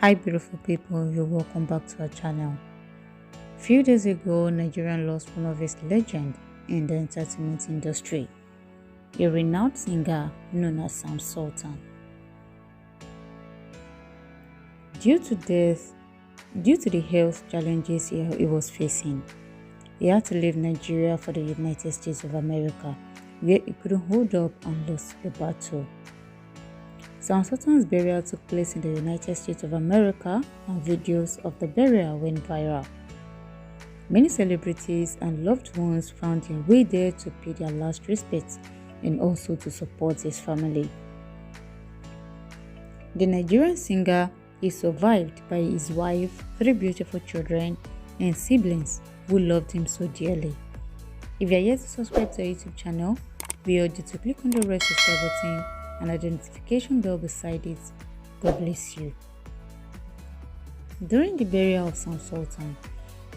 Hi beautiful people, you're welcome back to our channel. Few days ago, Nigeria lost one of its legends in the entertainment industry, a renowned singer known as Sultan. Due to the health challenges he was facing, he had to leave Nigeria for the United States of America, where he couldn't hold up and lost the battle. Sultan's burial took place in the United States of America, and videos of the burial went viral. Many celebrities and loved ones found their way there to pay their last respects and also to support his family. The Nigerian singer is survived by his wife, 3 beautiful children, and siblings who loved him so dearly. If you are yet to subscribe to our YouTube channel, we urge you to click on the red subscribe button and a notification bell beside it. God bless you. During the burial of Sultan,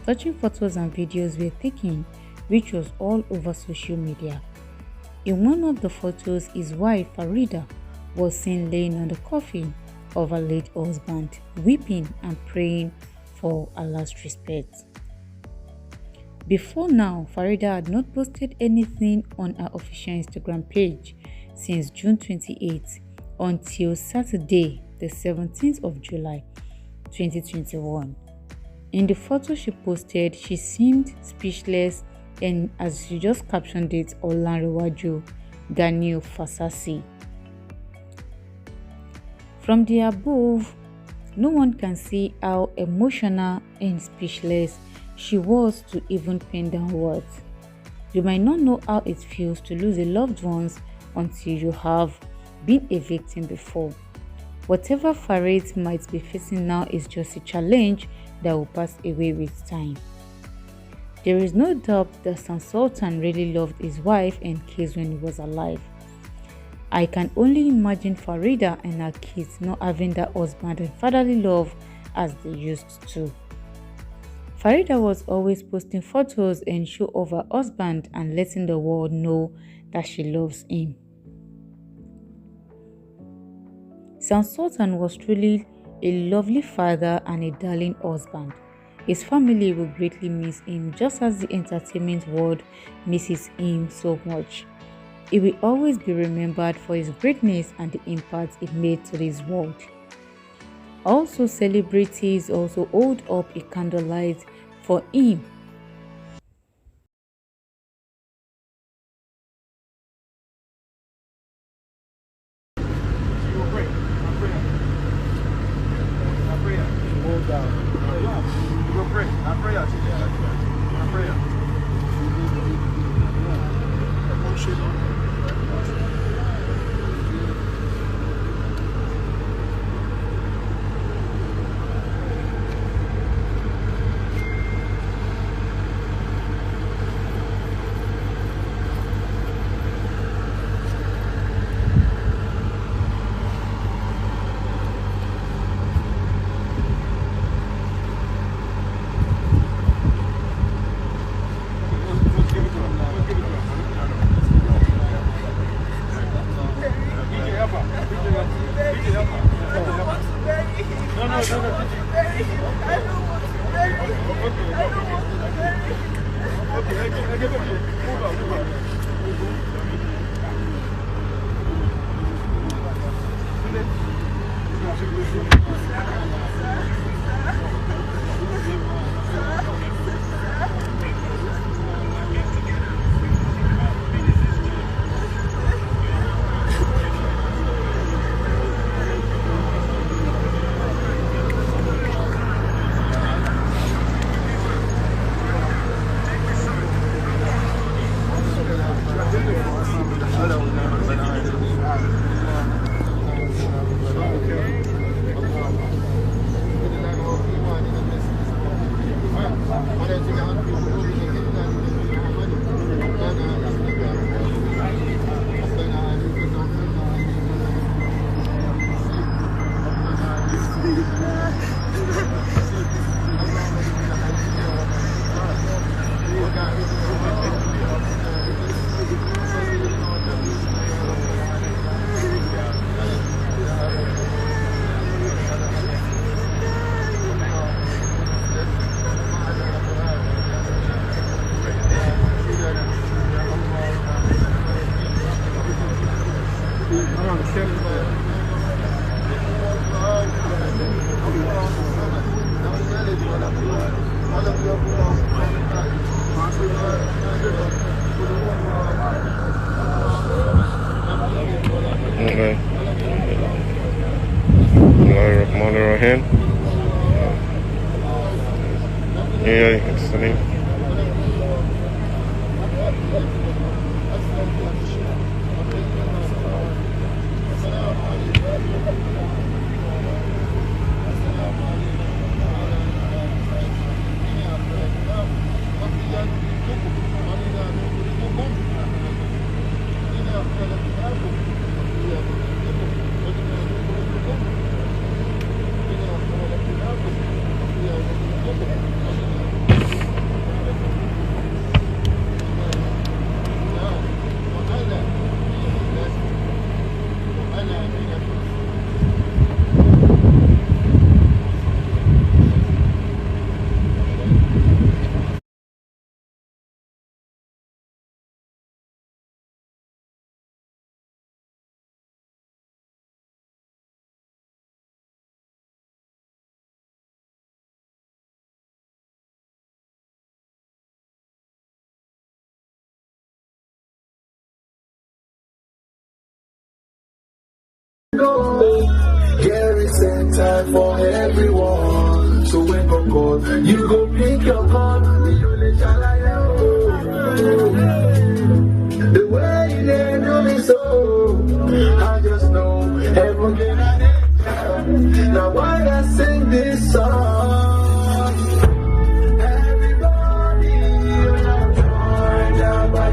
touching photos and videos were taken, which was all over social media. In one of the photos, his wife Farida was seen laying on the coffin of her late husband, weeping and praying for her last respect. Before now, Farida had not posted anything on her official Instagram page since June 28 until Saturday, the 17th of July 2021. In the photo she posted, she seemed speechless, and as she just captioned it, Olanrewaju Ganiu Fasasi. From the above, no one can see how emotional and speechless she was to even pen down words. You might not know how it feels to lose a loved ones until you have been a victim before. Whatever Farid might be facing now is just a challenge that will pass away with time. There is no doubt that Sultan really loved his wife and kids when he was alive. I can only imagine Farida and her kids not having that husband and fatherly love as they used to. Farida was always posting photos and show of her husband and letting the world know that she loves him. Sultan was truly a lovely father and a darling husband. His family will greatly miss him, just as the entertainment world misses him so much. He will always be remembered for his greatness and the impact he made to this world. Also, celebrities also hold up a candlelight for him. your hand. Yeah, it's the name. Gary sent time for everyone. So when go call, you go pick your call. The way they do me so, I just know heaven can now why I sing this song. Everybody, join down by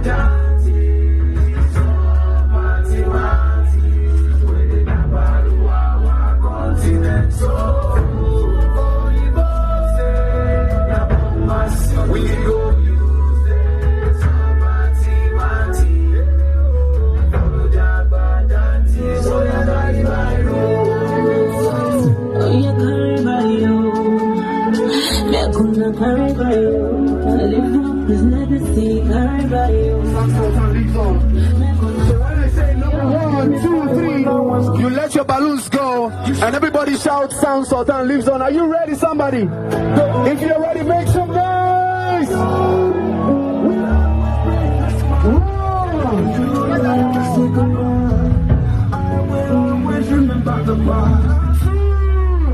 you let your balloons go and everybody shout sound Sultan lives on. Are you ready, somebody? If you're ready, make some noise. I will always remember the past.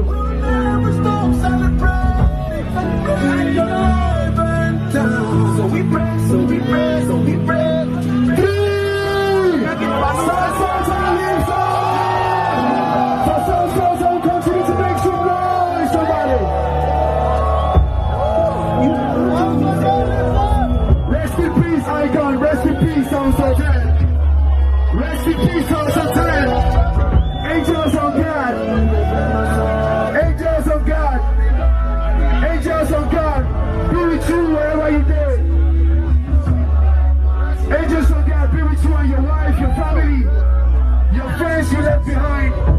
We'll never stop celebrating. So we pray, so we pray, so we pray. Continue to make some noise, somebody. Rest in peace, icon. Rest in peace, Sound Sultan. Rest in peace, Sound Sultan. Angels of God. Angels of God. Angels of God. Be with you wherever you go. Angels of God, be with you and your wife, your family, your friends you left behind.